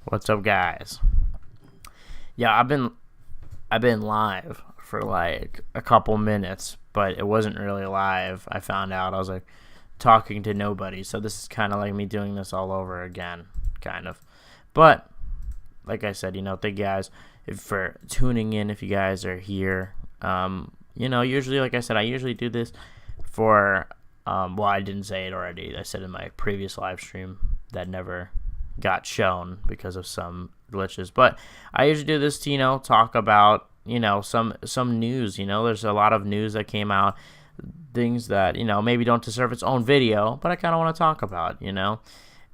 What's up, guys? Yeah, I've been live for like a couple minutes, but it wasn't really live. I found out I was like talking to nobody, so this is kind of like me doing this all over again, kind of. But like I said, thank you guys for tuning in. If you guys are here, usually, like I said, I usually do this for. Well, I didn't say it already. I said in my previous live stream that never got shown because of some glitches. But I usually do this to, talk about, some news. There's a lot of news that came out, things that, maybe don't deserve its own video, but I kind of want to talk about,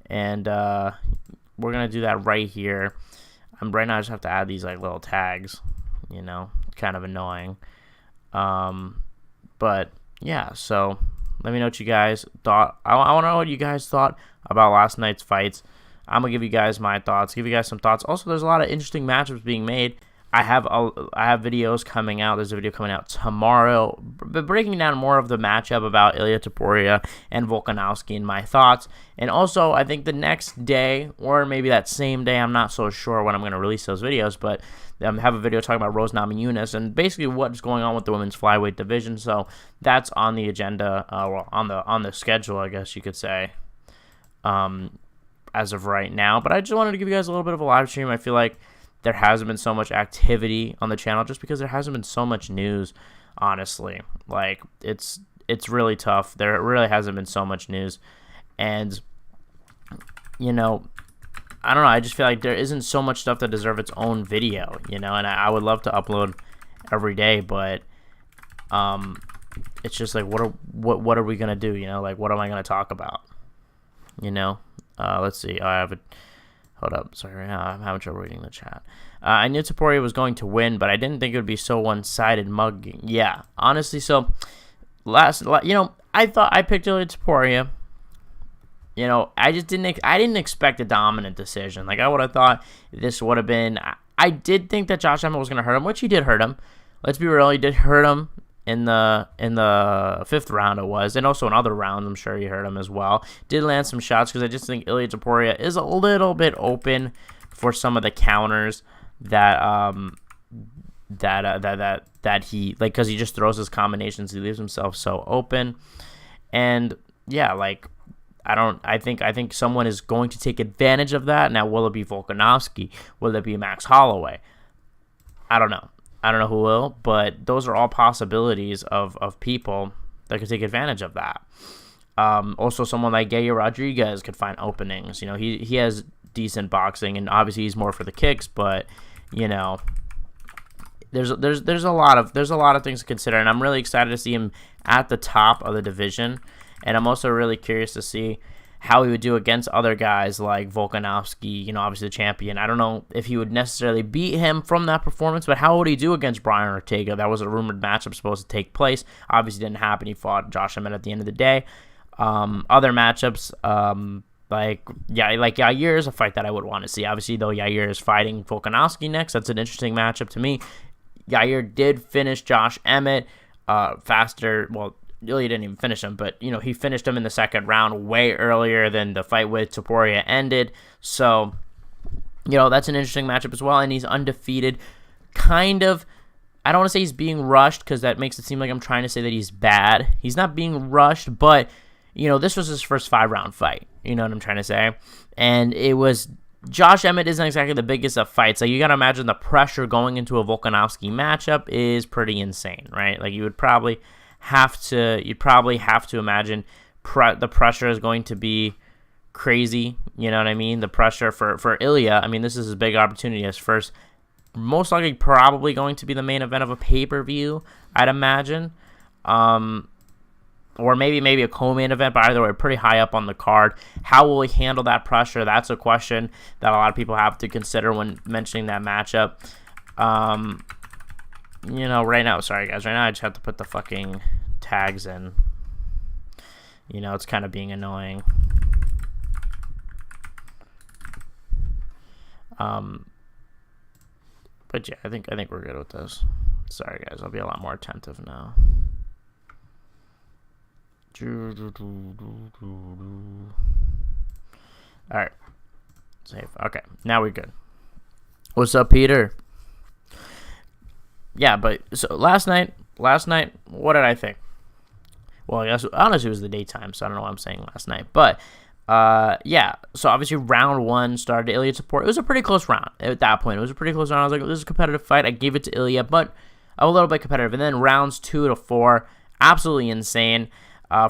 And we're going to do that right here. Right now I just have to add these like little tags, kind of annoying. But yeah, so let me know what you guys thought. I want to know what you guys thought about last night's fights. I'm going to give you guys my thoughts, give you guys some thoughts. Also, there's a lot of interesting matchups being made. I have videos coming out. There's a video coming out tomorrow, breaking down more of the matchup about Illia Topuria and Volkanovski and my thoughts. And also, I think the next day, or maybe that same day, I'm not so sure when I'm going to release those videos, but have a video talking about Rose Namajunas and basically what's going on with the women's flyweight division. So that's on the agenda, on the schedule, I guess you could say. As of right now, but I just wanted to give you guys a little bit of a live stream. I feel like there hasn't been so much activity on the channel just because there hasn't been so much news, honestly. Like, it's really tough. There really hasn't been so much news. And, I don't know. I just feel like there isn't so much stuff that deserves its own video, and I would love to upload every day, but it's just like, what are we going to do, Like, what am I going to talk about, Let's see. I have it. Hold up. Sorry, right now I'm having trouble reading the chat. I knew Topuria was going to win, but I didn't think it would be so one-sided mugging. Yeah, honestly. So I thought I picked Illia Topuria. I just didn't expect a dominant decision. Like, I would have thought this would have been. I did think that Josh Emmett was going to hurt him, which he did hurt him. Let's be real, he did hurt him in the fifth round it was, and also in other rounds I'm sure he hurt him as well. Did land some shots because I just think Illia Topuria is a little bit open for some of the counters that he, like, because he just throws his combinations, he leaves himself so open. And yeah, like, I think someone is going to take advantage of that. Now, will it be Volkanovski? Will it be Max Holloway? I don't know who will, but those are all possibilities of people that could take advantage of that. Also, someone like Yair Rodriguez could find openings. He has decent boxing, and obviously he's more for the kicks. But there's a lot of things to consider, and I'm really excited to see him at the top of the division. And I'm also really curious to see how he would do against other guys like Volkanovski, obviously the champion. I don't know if he would necessarily beat him from that performance, but how would he do against Brian Ortega? That was a rumored matchup supposed to take place. Obviously didn't happen. He fought Josh Emmett at the end of the day. Other matchups, like Yair is a fight that I would want to see. Obviously, though, Yair is fighting Volkanovski next. That's an interesting matchup to me. Yair did finish Josh Emmett faster. Well, Illia didn't even finish him, but, he finished him in the second round way earlier than the fight with Topuria ended. So, that's an interesting matchup as well, and he's undefeated. Kind of, I don't want to say he's being rushed because that makes it seem like I'm trying to say that he's bad. He's not being rushed, but, this was his first 5-round fight. You know what I'm trying to say? And it was, Josh Emmett isn't exactly the biggest of fights. Like, you got to imagine the pressure going into a Volkanovski matchup is pretty insane, right? Like, you'd probably have to imagine the pressure is going to be crazy. You know what I mean? The pressure for Illia, I mean, this is his big opportunity. His first, most likely probably going to be the main event of a pay-per-view, I'd imagine. Or maybe a co-main event, but either way, pretty high up on the card. How will he handle that pressure? That's a question that a lot of people have to consider when mentioning that matchup. Right now, sorry guys, right now I just have to put the fucking tags in. It's kind of being annoying. But yeah, I think we're good with this. Sorry guys, I'll be a lot more attentive now. All right. Save. Okay, now we're good. What's up, Peter? Yeah, but so last night, what did I think? Well, I guess honestly it was the daytime, so I don't know what I'm saying last night. But yeah, so obviously round 1 started Illia Topuria. It was a pretty close round at that point. It was a pretty close round. I was like, this is a competitive fight. I gave it to Illia, but a little bit competitive. And then rounds 2 to 4, absolutely insane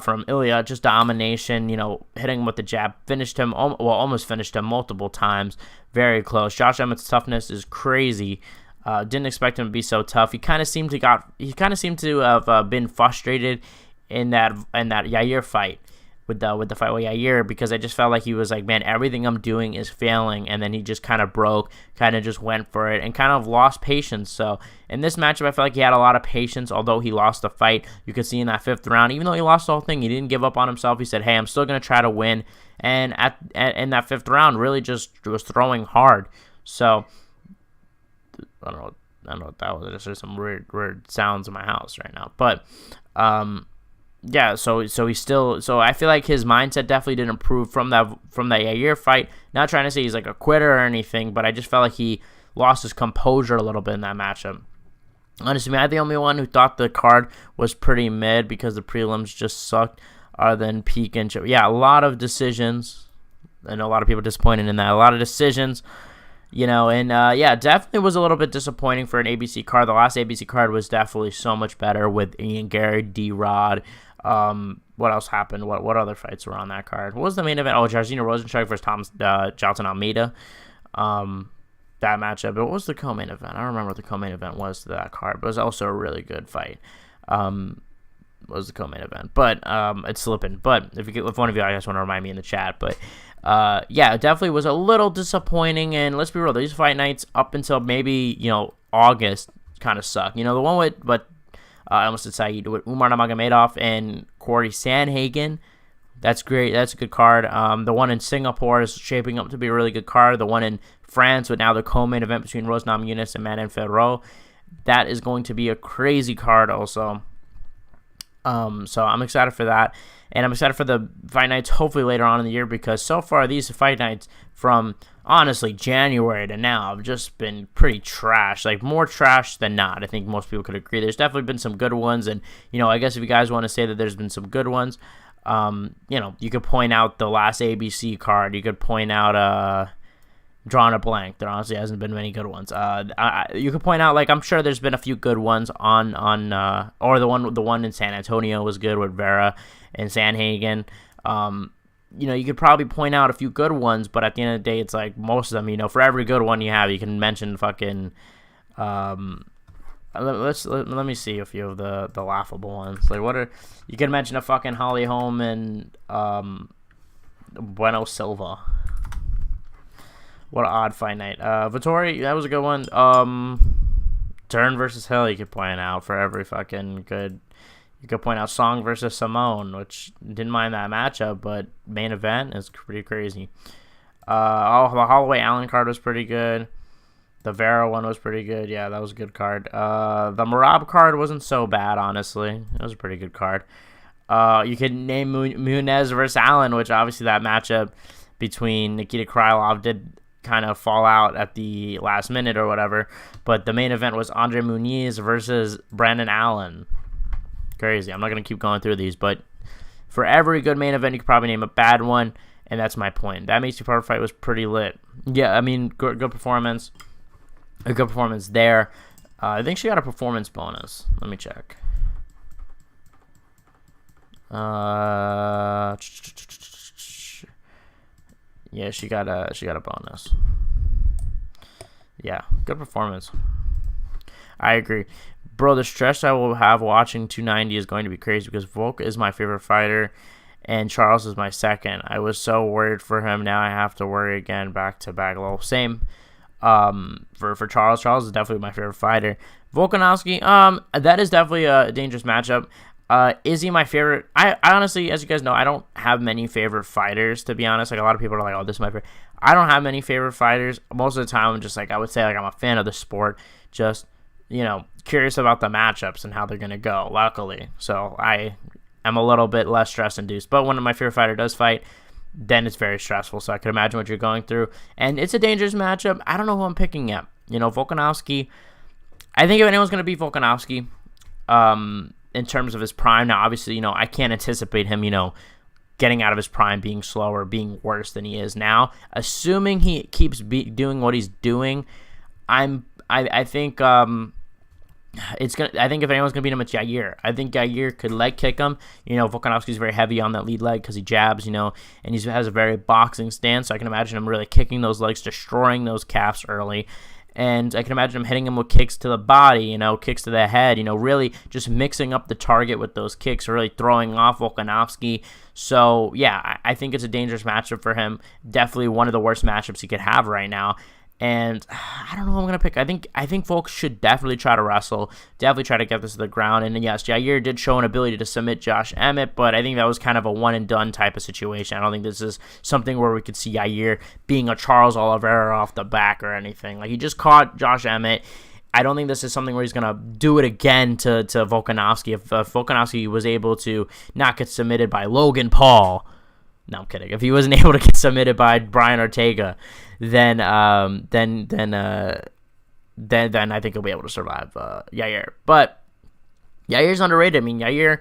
from Illia, just domination, hitting him with the jab. Finished him, almost finished him multiple times. Very close. Josh Emmett's toughness is crazy. Didn't expect him to be so tough. He kind of seemed to have been frustrated in that Yair fight with the fight with Yair, because I just felt like he was like, man, everything I'm doing is failing, and then he just kind of broke, kind of just went for it, and kind of lost patience. So in this matchup, I felt like he had a lot of patience, although he lost the fight. You could see in that 5th round, even though he lost the whole thing, he didn't give up on himself. He said, hey, I'm still going to try to win, and in that 5th round, really just was throwing hard. So I don't know what that was. There's just some weird sounds in my house right now, but yeah, so he's still, so I feel like his mindset definitely didn't improve from that Yair fight. Not trying to say he's like a quitter or anything, but I just felt like he lost his composure a little bit in that matchup. Honestly, I'm the only one who thought the card was pretty mid because the prelims just sucked, other than Peak and yeah, a lot of decisions. I know a lot of people disappointed in that. A lot of decisions. And yeah, definitely was a little bit disappointing for an ABC card. The last ABC card was definitely so much better with Ian Gary, D-Rod. What else happened? What other fights were on that card? What was the main event? Oh, Jairzinho Rozenstruik versus Jonathan Almeida. That matchup. But what was the co-main event? I don't remember what the co-main event was to that card, but it was also a really good fight. What was the co-main event? But it's slipping. But if one of you guys want to remind me in the chat, but yeah, it definitely was a little disappointing. And let's be real, these fight nights up until maybe August kind of suck. The one with I almost said Saeed, with Umar Nurmagomedov and Corey Sandhagen. That's great. That's a good card. The one in Singapore is shaping up to be a really good card. The one in France with now the co-main event between Rose Namajunas and Manon Ferro. That is going to be a crazy card also. So I'm excited for that. And I'm excited for the fight nights hopefully later on in the year, because so far these fight nights from, honestly, January to now have just been pretty trash. Like, more trash than not. I think most people could agree. There's definitely been some good ones. And, I guess if you guys want to say that there's been some good ones, you could point out the last ABC card. You could point out, drawing a blank. There honestly hasn't been many good ones. You could point out, like, I'm sure there's been a few good ones or the one in San Antonio was good with Vera and Sandhagen. You could probably point out a few good ones, but at the end of the day, it's like most of them, for every good one you have, you can mention fucking, let me see a few of the laughable ones. Like, you can mention a fucking Holly Holm and, Bueno Silva. What an odd fight night. Vittori, that was a good one. Dern versus Hill, you could point out for every fucking good. You could point out Song versus Simone, which didn't mind that matchup, but main event is pretty crazy. The Holloway Allen card was pretty good. The Vera one was pretty good. Yeah, that was a good card. The Merab card wasn't so bad, honestly. It was a pretty good card. You could name Munez versus Allen, which obviously that matchup between Nikita Krylov did kind of fall out at the last minute or whatever, but the main event was Andre Muniz versus Brandon Allen. Crazy. I'm not going to keep going through these, but for every good main event, you could probably name a bad one, and that's my point. That Macy Parker fight was pretty lit. Yeah, I mean, good performance. A good performance there. I think she got a performance bonus. Let me check. Yeah, she got a bonus. Yeah, good performance. I agree. Bro, the stress I will have watching 290 is going to be crazy, because Volk is my favorite fighter and Charles is my second. I was so worried for him. Now I have to worry again back to back. Well, same for Charles. Charles is definitely my favorite fighter. Volkanovski, that is definitely a dangerous matchup. Is he my favorite? I honestly, as you guys know, I don't have many favorite fighters, to be honest. Like, a lot of people are like, oh, this is my favorite. I don't have many favorite fighters. Most of the time, I'm just like, I would say, like, I'm a fan of the sport. Just, curious about the matchups and how they're going to go, luckily. So I am a little bit less stress-induced. But when my favorite fighter does fight, then it's very stressful. So I can imagine what you're going through. And it's a dangerous matchup. I don't know who I'm picking yet. Volkanovski, I think if anyone's going to beat Volkanovski, in terms of his prime, now obviously, I can't anticipate him, getting out of his prime, being slower, being worse than he is now. Assuming he keeps doing what he's doing, I think I think if anyone's gonna beat him, it's Yair. I think Yair could leg kick him. Volkanovski's very heavy on that lead leg because he jabs, and he has a very boxing stance. So I can imagine him really kicking those legs, destroying those calves early. And I can imagine him hitting him with kicks to the body, kicks to the head, really just mixing up the target with those kicks, really throwing off Volkanovski. So, yeah, I think it's a dangerous matchup for him. Definitely one of the worst matchups he could have right now. And I don't know who I'm going to pick. I think Volk should definitely try to wrestle, definitely try to get this to the ground. And yes, Yair did show an ability to submit Josh Emmett, but I think that was kind of a one-and-done type of situation. I don't think this is something where we could see Yair being a Charles Oliveira off the back or anything. Like, he just caught Josh Emmett. I don't think this is something where he's going to do it again to Volkanovski. If Volkanovski was able to not get submitted by Logan Paul, no, I'm kidding. If he wasn't able to get submitted by Brian Ortega, then I think he'll be able to survive Yair. But Yair's underrated. I mean, Yair,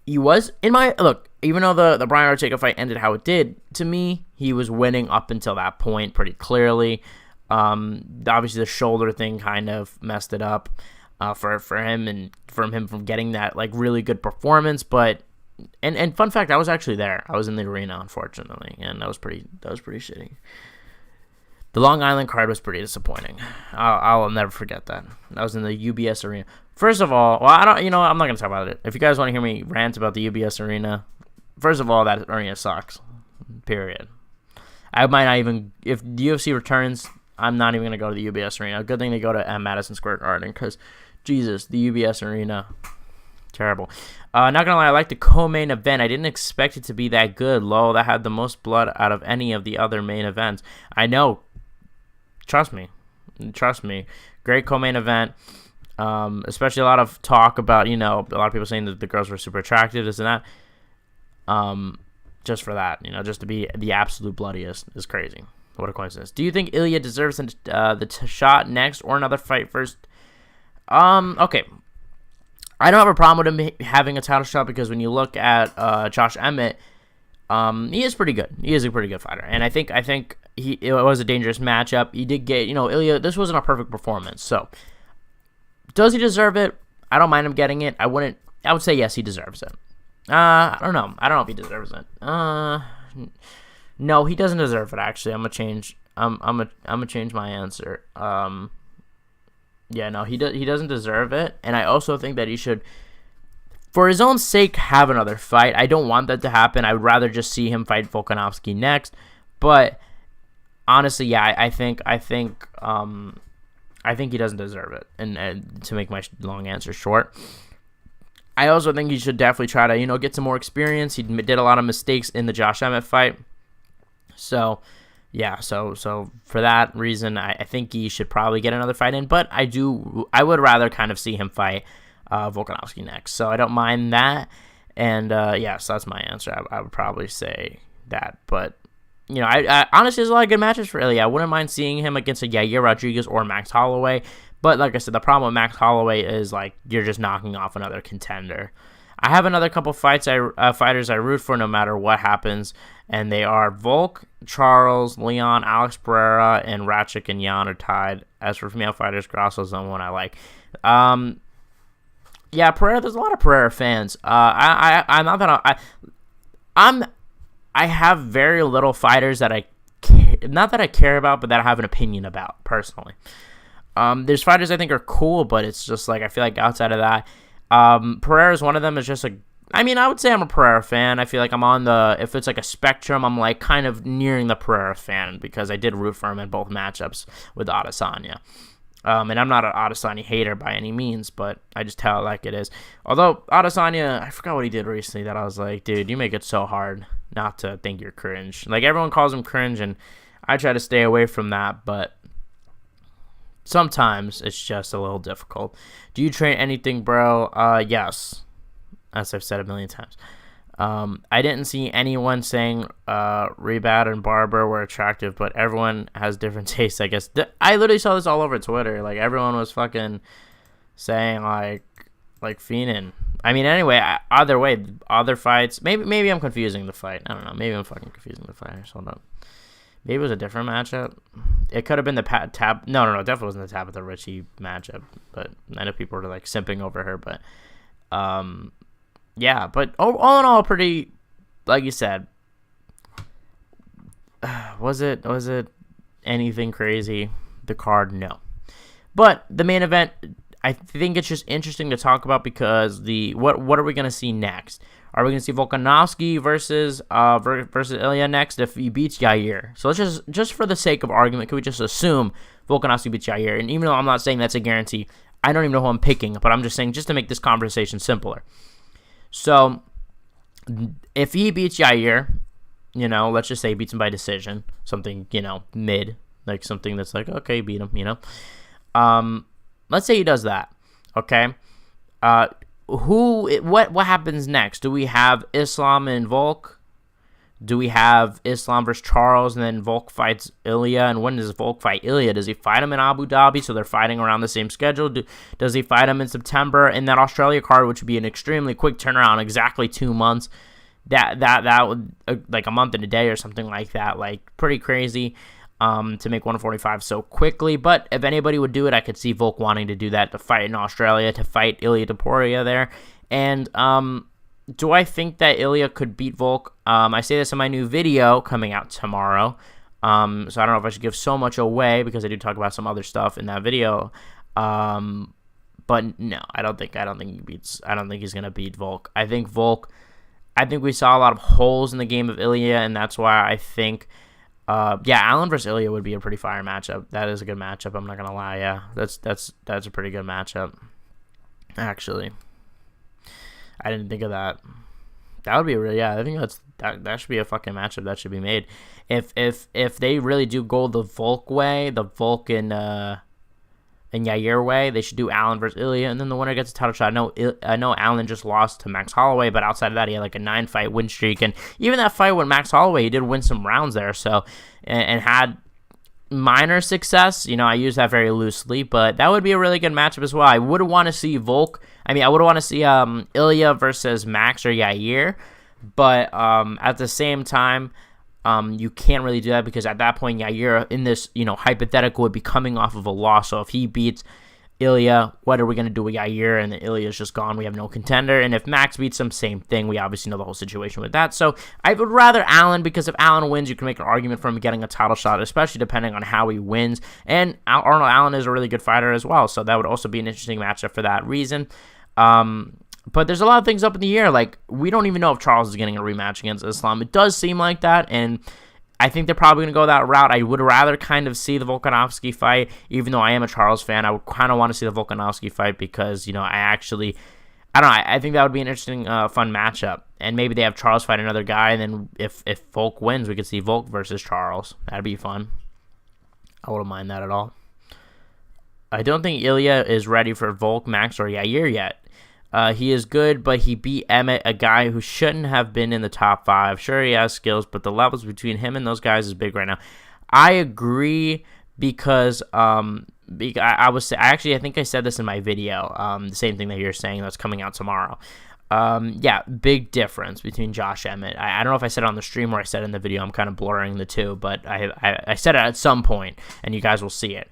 he was even though the Brian Ortega fight ended how it did, to me, he was winning up until that point pretty clearly. Obviously the shoulder thing kind of messed it up for him and from getting that like really good performance, but. And fun fact, I was actually there. I was in the arena, unfortunately, and that was pretty shitty. The Long Island card was pretty disappointing. I'll never forget that. I was in the UBS arena. First of all, I'm not gonna talk about it. If you guys want to hear me rant about the UBS arena, first of all, that arena sucks. Period. I might not even, if the UFC returns, I'm not even gonna go to the UBS arena. Good thing they go to Madison Square Garden, because Jesus, the UBS arena. Terrible. Not gonna lie, I like the co-main event. I didn't expect it to be that good. Lol, that had the most blood out of any of the other main events. I know. Trust me. Great co-main event. Especially a lot of talk about, a lot of people saying that the girls were super attractive, this and that. Just for that, just to be the absolute bloodiest is crazy. What a coincidence. Do you think Illia deserves the shot next or another fight first? Okay. I don't have a problem with him having a title shot because when you look at Josh Emmett, he is pretty good. He is a pretty good fighter, and I think it was a dangerous matchup. He did get, Illia. This wasn't a perfect performance. So, does he deserve it? I don't mind him getting it. I would say yes, he deserves it. I don't know. I don't know if he deserves it. No, he doesn't deserve it. Actually, I'm gonna change my answer. Yeah, no, he doesn't deserve it, and I also think that he should, for his own sake, have another fight. I don't want that to happen. I would rather just see him fight Volkanovski next. But honestly, yeah, I think he doesn't deserve it. And to make my long answer short, I also think he should definitely try to get some more experience. He did a lot of mistakes in the Josh Emmett fight, so. Yeah, so for that reason, I think he should probably get another fight in, but I would rather kind of see him fight Volkanovski next, so I don't mind that, and so that's my answer. I would probably say that, but I honestly, there's a lot of good matches for Ilya. I wouldn't mind seeing him against a Yair Rodriguez or Max Holloway, but like I said, the problem with Max Holloway is like you're just knocking off another contender. I have another couple fighters I root for no matter what happens, and they are Volk, Charles, Leon, Alex Pereira, and Ratchik and Jan are tied. As for female fighters, Grasso's the one I like. Yeah, Pereira. There's a lot of Pereira fans. I have very little fighters that I care about, but that I have an opinion about personally. There's fighters I think are cool, but it's just like I feel like outside of that. Pereira is one of them. Is just I would say I'm a Pereira fan. I feel like I'm on if it's like a spectrum, I'm like kind of nearing the Pereira fan because I did root for him in both matchups with Adesanya. And I'm not an Adesanya hater by any means, but I just tell it like it is. Although Adesanya, I forgot what he did recently that I was like, dude, you make it so hard not to think you're cringe. Like everyone calls him cringe, and I try to stay away from that, but sometimes it's just a little difficult. Do you train anything, bro? Yes. As I've said a million times. I didn't see anyone saying Rebat and Barber were attractive, but everyone has different tastes, I guess. I literally saw this all over Twitter. Like, everyone was fucking saying, like Feenan. I mean, anyway, either way, other fights. Maybe I'm confusing the fight. I don't know. Maybe I'm fucking confusing the fight. Hold up. Maybe it was a different matchup. It could have been the Tab. No, it definitely wasn't the Tabitha Richie matchup. But I know people were like simping over her. But yeah. But all in all, pretty. Like you said, was it anything crazy? The card, no. But the main event, I think it's just interesting to talk about because what are we gonna see next? Are we going to see Volkanovski versus Ilya next if he beats Yair? So let's just for the sake of argument, can we just assume Volkanovski beats Yair? And even though I'm not saying that's a guarantee, I don't even know who I'm picking, but I'm just saying just to make this conversation simpler. So if he beats Yair, let's just say he beats him by decision, something, mid, like something that's like, okay, beat him, let's say he does that, okay? What happens next? Do we have Islam and Volk? Do we have Islam versus Charles and then Volk fights Ilya? And when does Volk fight Ilya? Does he fight him in Abu Dhabi so they're fighting around the same schedule? Does he fight him in September in that Australia card, which would be an extremely quick turnaround, exactly 2 months? That would like a month and a day or something like that, like pretty crazy. To make 145 so quickly, but if anybody would do it, I could see Volk wanting to do that, to fight in Australia, to fight Illia Topuria there. And do I think that Ilya could beat Volk? I say this in my new video coming out tomorrow, so I don't know if I should give so much away because I do talk about some other stuff in that video. But no, I don't think he's gonna beat Volk. I think we saw a lot of holes in the game of Ilya, and that's why I think. Allen versus Ilya would be a pretty fire matchup. That is a good matchup. I'm not gonna lie. Yeah, that's a pretty good matchup. Actually, I didn't think of that. That would be I think that should be a fucking matchup that should be made. If they really do go the Volk way, the Volk and Yair way, they should do Allen versus Ilya, and then the winner gets a title shot. I know Allen just lost to Max Holloway, but outside of that, he had like a 9-fight win streak, and even that fight with Max Holloway, he did win some rounds there, so and had minor success. I use that very loosely, but that would be a really good matchup as well. I would want to see I would want to see Ilya versus Max or Yair, but at the same time. You can't really do that because at that point, Yair, in this, hypothetical, would be coming off of a loss. So if he beats Ilya, what are we going to do with Yair? And then Ilya's just gone. We have no contender. And if Max beats him, same thing. We obviously know the whole situation with that. So I would rather Allen because if Allen wins, you can make an argument for him getting a title shot, especially depending on how he wins. And Arnold Allen is a really good fighter as well. So that would also be an interesting matchup for that reason. But there's a lot of things up in the air. Like, we don't even know if Charles is getting a rematch against Islam. It does seem like that, and I think they're probably going to go that route. I would rather kind of see the Volkanovski fight, even though I am a Charles fan. I would kind of want to see the Volkanovski fight because, I don't know. I think that would be an interesting, fun matchup. And maybe they have Charles fight another guy, and then if Volk wins, we could see Volk versus Charles. That'd be fun. I wouldn't mind that at all. I don't think Ilya is ready for Volk, Max, or Yair yet. He is good, but he beat Emmet, a guy who shouldn't have been in the top 5. Sure, he has skills, but the levels between him and those guys is big right now. I agree because I think I said this in my video. The same thing that you're saying that's coming out tomorrow. Big difference between Josh Emmett. I don't know if I said it on the stream or I said it in the video. I'm kind of blurring the two, but I said it at some point, and you guys will see it.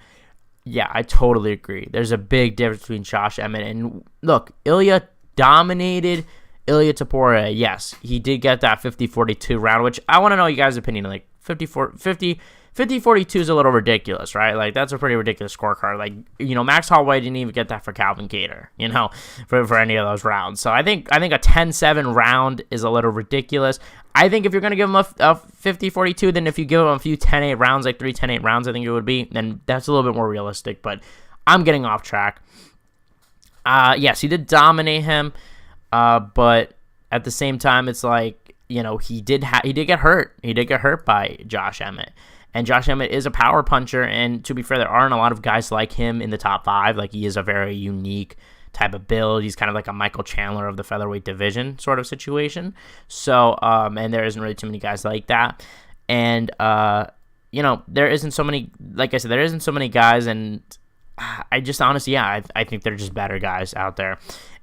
Yeah, I totally agree. There's a big difference between Josh Emmett and look, Ilya dominated Illia Topuria. Yes, he did get that 50-42 round, which I want to know you guys' opinion. Like 50-42 is a little ridiculous, right? Like that's a pretty ridiculous scorecard. Like, Max Holloway didn't even get that for Calvin Kattar, for any of those rounds. So I think a 10-7 round is a little ridiculous. I think if you're going to give him a 50-42, then if you give him a few 10-8 rounds, like 3 10-8 rounds, I think it would be, then that's a little bit more realistic. But I'm getting off track. Yes, he did dominate him, but at the same time, it's like, he did get hurt. He did get hurt by Josh Emmett. And Josh Emmett is a power puncher, and to be fair, there aren't a lot of guys like him in the top 5. Like, he is a very unique type of build. He's kind of like a Michael Chandler of the featherweight division sort of situation. So, and there isn't really too many guys like that. And, there isn't so many, like I said, there isn't so many guys, and I just honestly, I think they're just better guys out there.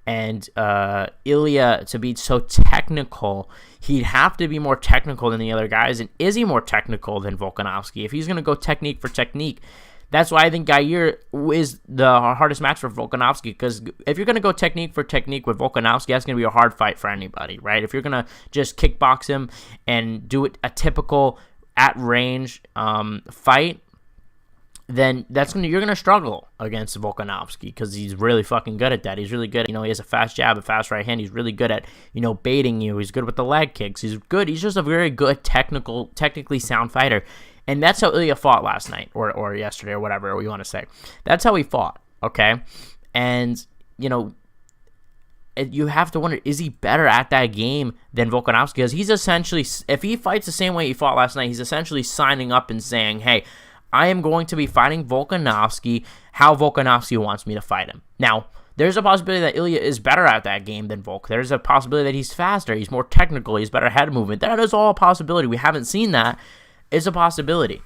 And Illia, to be so technical, he'd have to be more technical than the other guys. And is he more technical than Volkanovski? If he's going to go technique for technique, that's why I think Yair is the hardest match for Volkanovski. Because if you're going to go technique for technique with Volkanovski, that's going to be a hard fight for anybody, right? If you're going to just kickbox him and do it a typical at-range fight, then you're gonna struggle against Volkanovski because he's really fucking good at that. He's really good. He has a fast jab, a fast right hand. He's really good at baiting you. He's good with the leg kicks. He's good. He's just a very good technically sound fighter, and that's how Illia fought last night or yesterday or whatever you want to say. That's how he fought. Okay, and you have to wonder, is he better at that game than Volkanovski? Because he's essentially, if he fights the same way he fought last night, he's essentially signing up and saying, hey, I am going to be fighting Volkanovski how Volkanovski wants me to fight him. Now, there's a possibility that Illia is better at that game than Volk. There's a possibility that he's faster, he's more technical, he's better head movement. That is all a possibility. We haven't seen that. It's a possibility.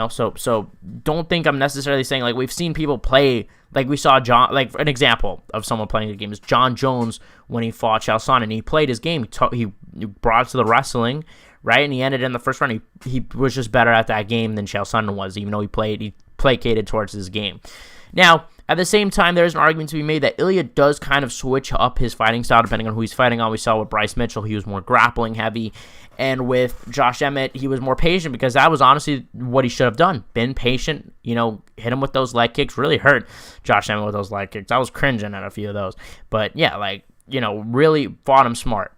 So don't think I'm necessarily saying, like, we've seen people play, like we saw John, like an example of someone playing the game is John Jones when he fought Chael Sonnen, and he played his game. He brought it to the wrestling, right? And he ended in the first round. He was just better at that game than Chael Sonnen was, even though he placated towards his game. Now, at the same time, there's an argument to be made that Illia does kind of switch up his fighting style depending on who he's fighting on. We saw with Bryce Mitchell, he was more grappling heavy. And with Josh Emmett, he was more patient because that was honestly what he should have done. Been patient, hit him with those leg kicks. Really hurt Josh Emmett with those leg kicks. I was cringing at a few of those. But yeah, really fought him smart.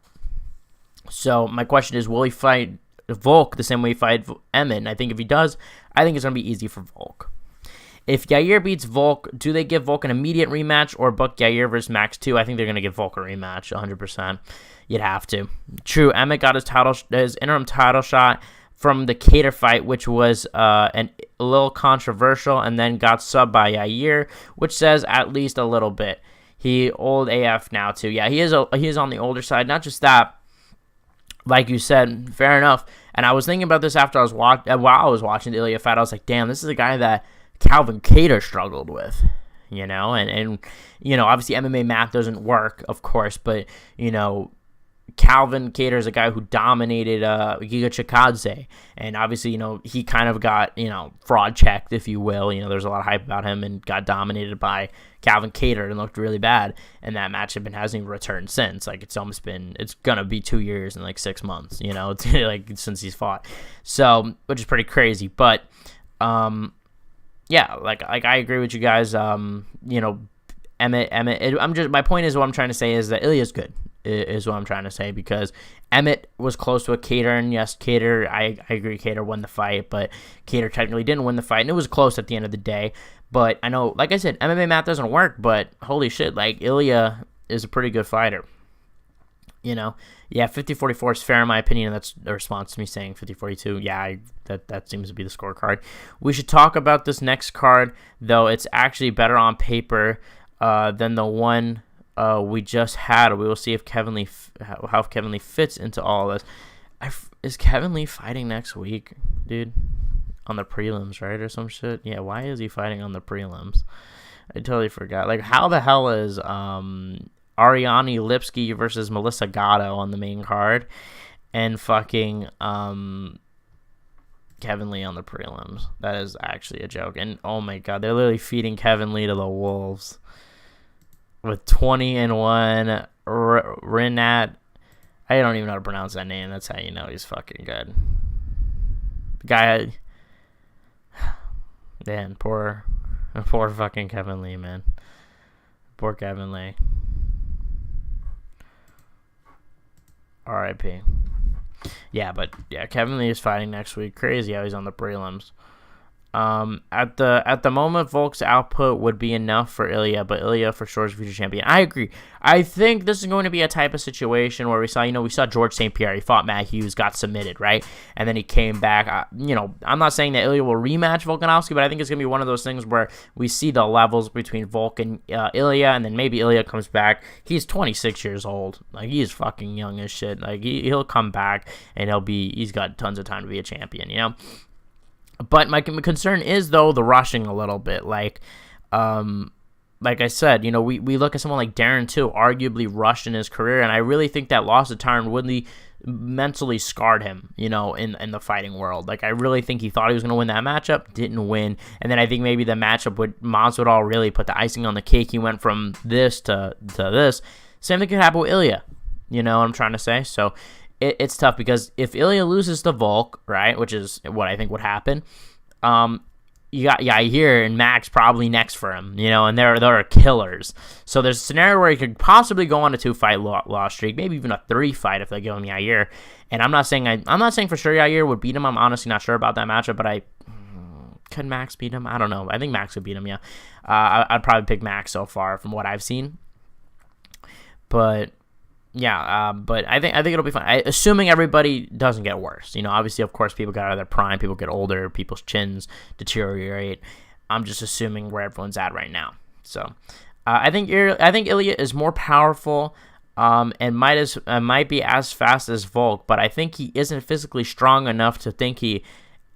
So my question is, will he fight Volk the same way he fight Emmet? And I think if he does, I think it's going to be easy for Volk. If Yair beats Volk, do they give Volk an immediate rematch or book Yair versus Max 2? I think they're going to give Volk a rematch, 100%. You'd have to. True, Emmet got his interim title shot from the Cater fight, which was a little controversial, and then got subbed by Yair, which says at least a little bit. He old AF now too. Yeah, he is on the older side. Not just that, like you said, fair enough. And I was thinking about this after while I was watching the Illia fight. I was like, damn, this is a guy that Calvin Kattar struggled with, and obviously MMA math doesn't work, of course, but Calvin Kattar is a guy who dominated Giga Chikadze, and obviously he kind of got fraud checked, if you will. There's a lot of hype about him, and got dominated by Calvin Kattar and looked really bad, and that matchup hasn't even returned since. Like, it's gonna be 2 years and like 6 months, it's like since he's fought, so, which is pretty crazy. But yeah, like I agree with you guys. Emmet. My point is, what I'm trying to say is that Illia's good. Is what I'm trying to say, because Emmet was close to a Kattar, and yes, Kattar, I agree, Kattar won the fight, but Kattar technically didn't win the fight, and it was close at the end of the day. But I know, like I said, MMA math doesn't work, but holy shit, like, Illia is a pretty good fighter. Yeah, 50-44 is fair in my opinion, and that's a response to me saying 50-42. Yeah, that seems to be the scorecard. We should talk about this next card, though. It's actually better on paper than the one we just had. We will see if how Kevin Lee fits into all of this. Is Kevin Lee fighting next week, dude? On the prelims, right, or some shit? Yeah, why is he fighting on the prelims? I totally forgot. Like, how the hell is Ariane Lipsky versus Melissa Gatto on the main card, and fucking Kevin Lee on the prelims? That is actually a joke. And oh my god, they're literally feeding Kevin Lee to the wolves with 20-1 Renat. I don't even know how to pronounce that name. That's how you know he's fucking good. Guy, man, poor fucking Kevin Lee, man. Poor Kevin Lee. R.I.P. Yeah, but yeah, Kevin Lee is fighting next week. Crazy how he's on the prelims. At the moment, Volk's output would be enough for Ilya, but Ilya for sure is future champion. I agree. I think this is going to be a type of situation where we saw George St. Pierre. He fought Matt Hughes, got submitted, right? And then he came back. I'm not saying that Ilya will rematch Volkanovski, but I think it's going to be one of those things where we see the levels between Volk and Ilya, and then maybe Ilya comes back. He's 26 years old. Like, he's fucking young as shit. Like, he'll come back, and he's got tons of time to be a champion, you know? But my concern is, though, the rushing a little bit. Like I said, we look at someone like Darren Till, arguably rushed in his career, and I really think that loss of Tyron Woodley mentally scarred him, in the fighting world. Like, I really think he thought he was going to win that matchup, didn't win, and then I think maybe the matchup with Masvidal really put the icing on the cake. He went from this to this. Same thing could happen with Ilya, you know what I'm trying to say? So it's tough because if Ilya loses to Volk, right, which is what I think would happen, you got Yair and Max probably next for him, and they're killers. So there's a scenario where he could possibly go on a 2-fight loss streak, maybe even a 3-fight if they give him Yair. And I'm not saying for sure Yair would beat him. I'm honestly not sure about that matchup, but could Max beat him? I don't know. I think Max would beat him. Yeah, I'd probably pick Max so far from what I've seen, but. Yeah, but I think it'll be fun. Assuming everybody doesn't get worse. Obviously, of course, people get out of their prime, people get older, people's chins deteriorate. I'm just assuming where everyone's at right now. So, I think Ilya is more powerful, and might be as fast as Volk, but I think he isn't physically strong enough to think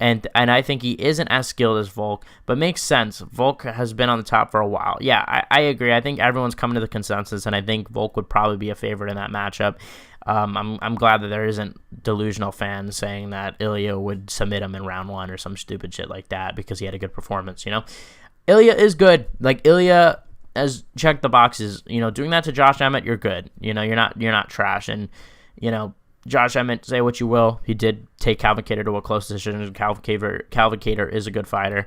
and I think he isn't as skilled as Volk, but makes sense. Volk has been on the top for a while. Yeah, I agree. I think everyone's coming to the consensus, and I think Volk would probably be a favorite in that matchup. I'm glad that there isn't delusional fans saying that Ilya would submit him in round 1 or some stupid shit like that because he had a good performance, Ilya is good. Like, Ilya has checked the boxes. Doing that to Josh Emmett, you're good. You're not trash. And, Josh Emmett, say what you will, he did take Calvin Kattar to a close decision. Calvin Kattar is a good fighter.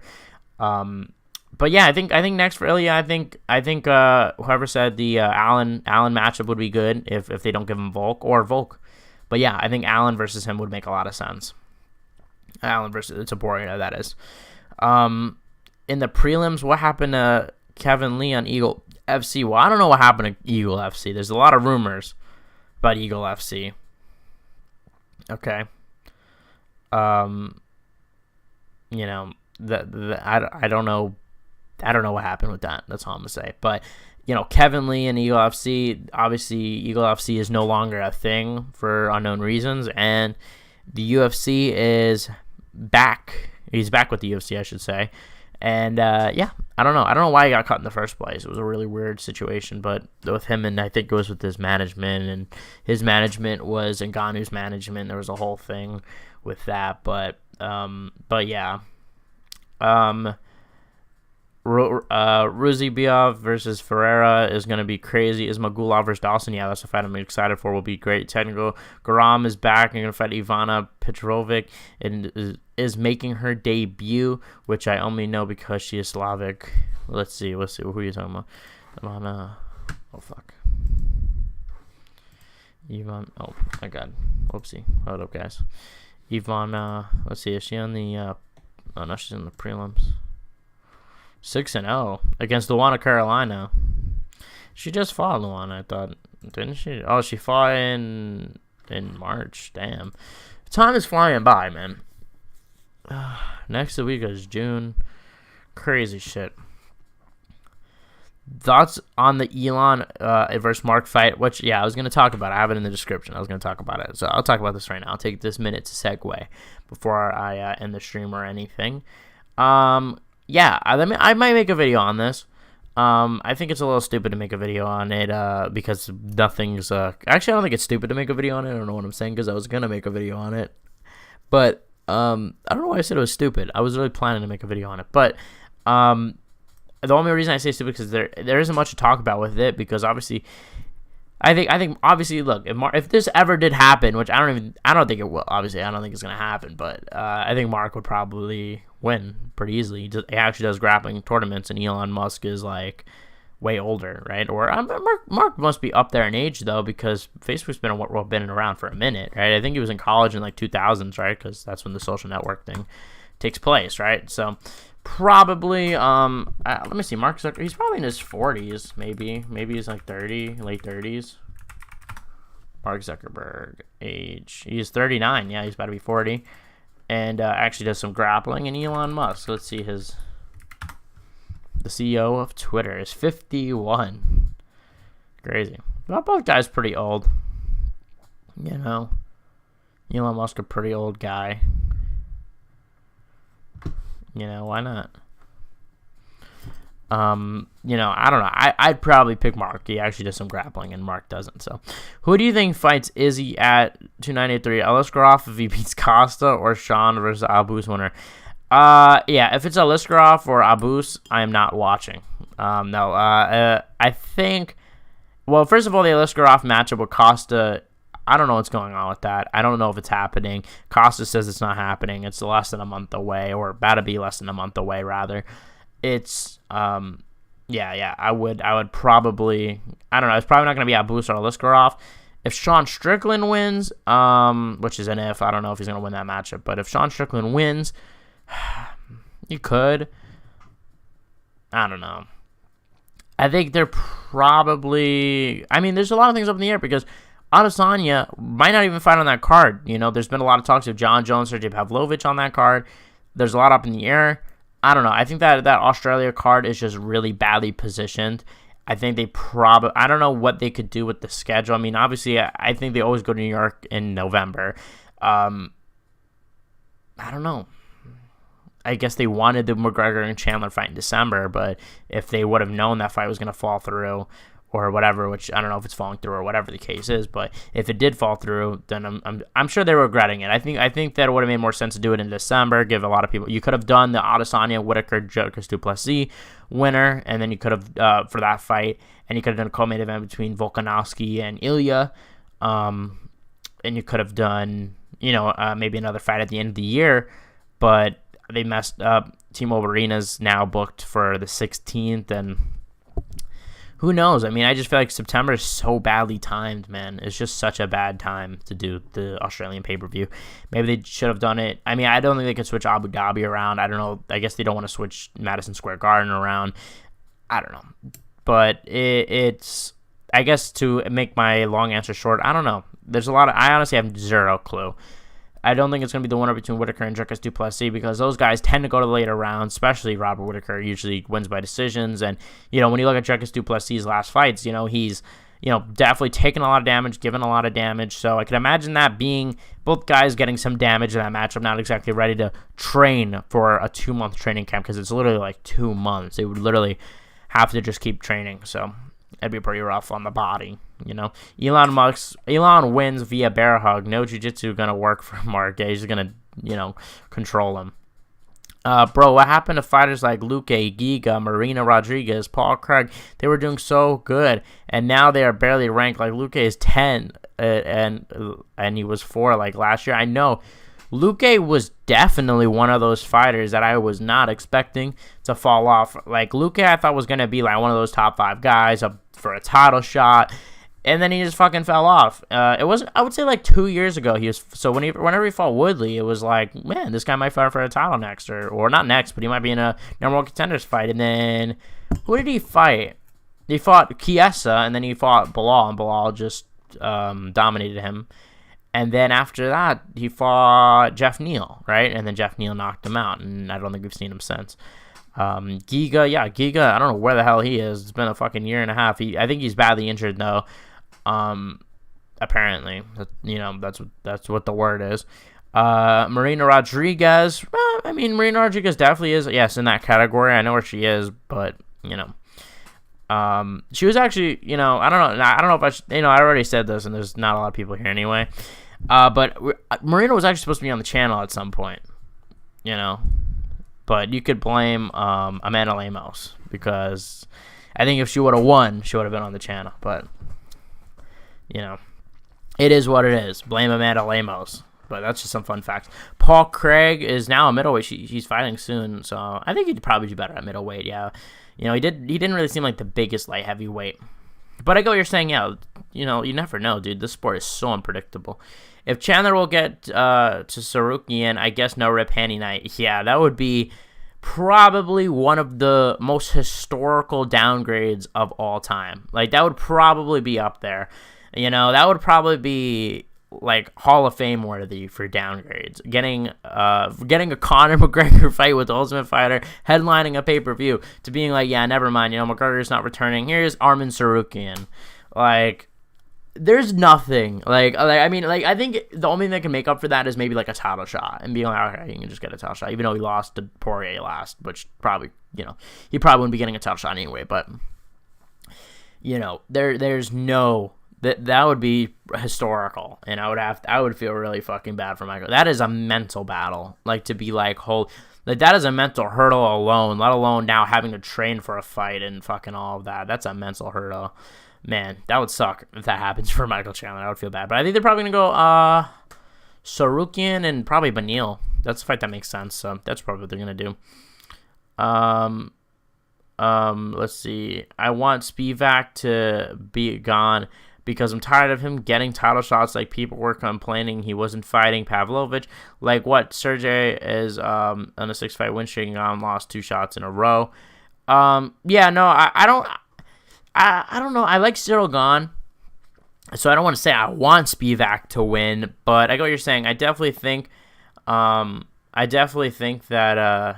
But yeah, I think next for Ilya, I think whoever said the Allen matchup would be good if they don't give him Volk. But yeah, I think Allen versus him would make a lot of sense. Allen versus Topuria, that is. In the prelims, what happened to Kevin Lee on Eagle FC? Well, I don't know what happened to Eagle FC. There's a lot of rumors about Eagle FC. Okay. I don't know what happened with that. That's all I'm gonna say. But Kevin Lee and Eagle FC, obviously Eagle FC is no longer a thing for unknown reasons, and the UFC is back. He's back with the UFC, I should say. And yeah, I don't know why he got cut in the first place. It was a really weird situation, but with him, and I think it was with his management, and his management was Ngannou's management. There was a whole thing with that, but yeah. Ruzibiov versus Ferreira is going to be crazy. Ismagulov versus Dawson, yeah, that's a fight I'm excited for. Will be great. Technical Garam is back and going to fight Ivana Petrovic and is making her debut, which I only know because she is Slavic. Let's see. Who are you talking about? Ivana. Oh fuck. Oh my god. Whoopsie. Hold up, guys. Ivana. Let's see. Is she on the? Oh no, she's in the prelims. 6-0 against Luana Carolina. She just fought Luana, I thought, didn't she? Oh, she fought in March. Damn, time is flying by, man. Next week is June. Crazy shit. Thoughts on the Elon versus Mark fight? Which, yeah, I was gonna talk about it. I have it in the description. I was gonna talk about it, so I'll talk about this right now. I'll take this minute to segue before I end the stream or anything. Yeah, I might make a video on this. I think it's a little stupid to make a video on it because nothing's... Actually, I don't think it's stupid to make a video on it. I don't know what I'm saying because I was going to make a video on it. But I don't know why I said it was stupid. I was really planning to make a video on it. But the only reason I say stupid is because there isn't much to talk about with it because obviously... I think obviously, look, if this ever did happen, which I don't think it will. Obviously, I don't think it's gonna happen, but I think Mark would probably win pretty easily. He actually does grappling tournaments, and Elon Musk is like way older, right? Or Mark must be up there in age though, because Facebook's been around for a minute, right? I think he was in college in like 2000s, right? Because that's when the social network thing takes place, right? So probably let me see, Mark Zuckerberg, he's probably in his 40s, maybe he's like 30, late 30s. Mark Zuckerberg, age, he's 39. Yeah, he's about to be 40, and actually does some grappling. And Elon Musk, let's see, the CEO of Twitter is 51. Crazy. Well, both guys pretty old. You know, Elon Musk a pretty old guy. You know, why not? You know, I don't know. I'd probably pick Mark. He actually does some grappling, and Mark doesn't. So, who do you think fights Izzy at 293? Aliskerov if he beats Costa, or Sean versus Abus winner? Yeah, if it's Aliskerov or Abus, I am not watching. No, I think. Well, first of all, the Aliskerov matchup with Costa, I don't know what's going on with that. I don't know if it's happening. Costa says it's not happening. It's less than a month away, or about to be less than a month away, rather. It's, yeah, I would probably, I don't know, it's probably not going to be Abus or Aliskerov. If Sean Strickland wins, which is an if, I don't know if he's going to win that matchup, but if Sean Strickland wins, you could, I don't know. I think they're probably, I mean, there's a lot of things up in the air, because Adesanya might not even fight on that card. You know, there's been a lot of talks of John Jones or Sergey Pavlovich on that card. There's a lot up in the air. I don't know. I think that Australia card is just really badly positioned. I think they probably, I don't know what they could do with the schedule. I mean, obviously, I think they always go to New York in November. I don't know. I guess they wanted the McGregor and Chandler fight in December, but if they would have known that fight was going to fall through or whatever, which I don't know if it's falling through or whatever the case is, but if it did fall through, then I'm sure they're regretting it. I think that it would have made more sense to do it in December, give a lot of people, you could have done the Adesanya Whitaker Jacques Duplessis winner, and then you could have for that fight, and you could have done a co-main event between Volkanovski and Illia, and you could have done, you know, maybe another fight at the end of the year, but they messed up. T-Mobile Arena's now booked for the 16th, and who knows? I mean, I just feel like September is so badly timed, man. It's just such a bad time to do the Australian pay-per-view. Maybe they should have done it. I mean, I don't think they could switch Abu Dhabi around. I don't know. I guess they don't want to switch Madison Square Garden around. I don't know. But it's, I guess to make my long answer short, I don't know. There's a lot of, I honestly have zero clue. I don't think it's going to be the winner between Whitaker and Jacques Duplessis, because those guys tend to go to the later rounds, especially Robert Whitaker usually wins by decisions. And, you know, when you look at Jacques Duplessis' last fights, you know, he's, you know, definitely taken a lot of damage, given a lot of damage. So I can imagine that being both guys getting some damage in that matchup, not exactly ready to train for a 2-month training camp, because it's literally like 2 months. They would literally have to just keep training. So it'd be pretty rough on the body, you know. Elon wins via bear hug. No jiu-jitsu gonna work for Mark. Yeah, he's gonna, you know, control him. Bro, what happened to fighters like Luque, Giga, Marina Rodriguez, Paul Craig? They were doing so good, and now they are barely ranked. Like, Luque is 10, and he was 4 like last year. I know. Luque was definitely one of those fighters that I was not expecting to fall off. Like, Luque, I thought was going to be like one of those top 5 guys up for a title shot, and then he just fucking fell off. It was, I would say, like 2 years ago. He was, so whenever he fought Woodley, it was like, man, this guy might fight for a title next, or not next, but he might be in a number 1 contenders fight. And then who did he fight? He fought Chiesa, and then he fought Bilal, and Bilal just dominated him. And then after that, he fought Jeff Neal, right? And then Jeff Neal knocked him out, and I don't think we've seen him since. Giga, I don't know where the hell he is. It's been a fucking year and a half. I think he's badly injured, though. Apparently, you know, that's what the word is. Marina Rodriguez, well, I mean, Marina Rodriguez definitely is, yes, in that category. I know where she is, but, you know. She was actually, you know, I don't know if I already said this, and there's not a lot of people here anyway. But Marina was actually supposed to be on the channel at some point, you know. But you could blame Amanda Lemos, because I think if she would have won, she would have been on the channel. But, you know, it is what it is. Blame Amanda Lemos. But that's just some fun facts. Paul Craig is now a middleweight. He's fighting soon, so I think he'd probably do better at middleweight, yeah. You know, he didn't really seem like the biggest light heavyweight. But I get what you're saying, yeah. You know, you never know, dude. This sport is so unpredictable. If Chandler will get to Sarukian, I guess no Rip Handy night. Yeah, that would be probably one of the most historical downgrades of all time. Like, that would probably be up there. That would probably be like Hall of Fame worthy for downgrades. Getting a Conor McGregor fight with the Ultimate Fighter, headlining a pay-per-view, to being like, yeah, never mind, McGregor's not returning. Here's Arman Sarukian. Like, there's nothing. I think the only thing that can make up for that is maybe like a title shot and being like, okay, you can just get a title shot, even though he lost to Poirier last, which probably, he probably wouldn't be getting a title shot anyway. But there's no that would be historical, and I would feel really fucking bad for Michael. That is a mental battle, like to be like that is a mental hurdle alone, let alone now having to train for a fight and fucking all of that. That's a mental hurdle. Man, that would suck if that happens for Michael Chandler. I would feel bad. But I think they're probably going to go Sarukian and probably Beneil. That's a fight that makes sense. So that's probably what they're going to do. Let's see. I want Spivak to be gone because I'm tired of him getting title shots like people were complaining he wasn't fighting Pavlovich. Like what? Sergey is on a 6-fight win streak and lost 2 shots in a row. Yeah, no, I don't know. I like Cyril Gane, so I don't want to say I want Spivak to win, but I get what you're saying. I definitely think that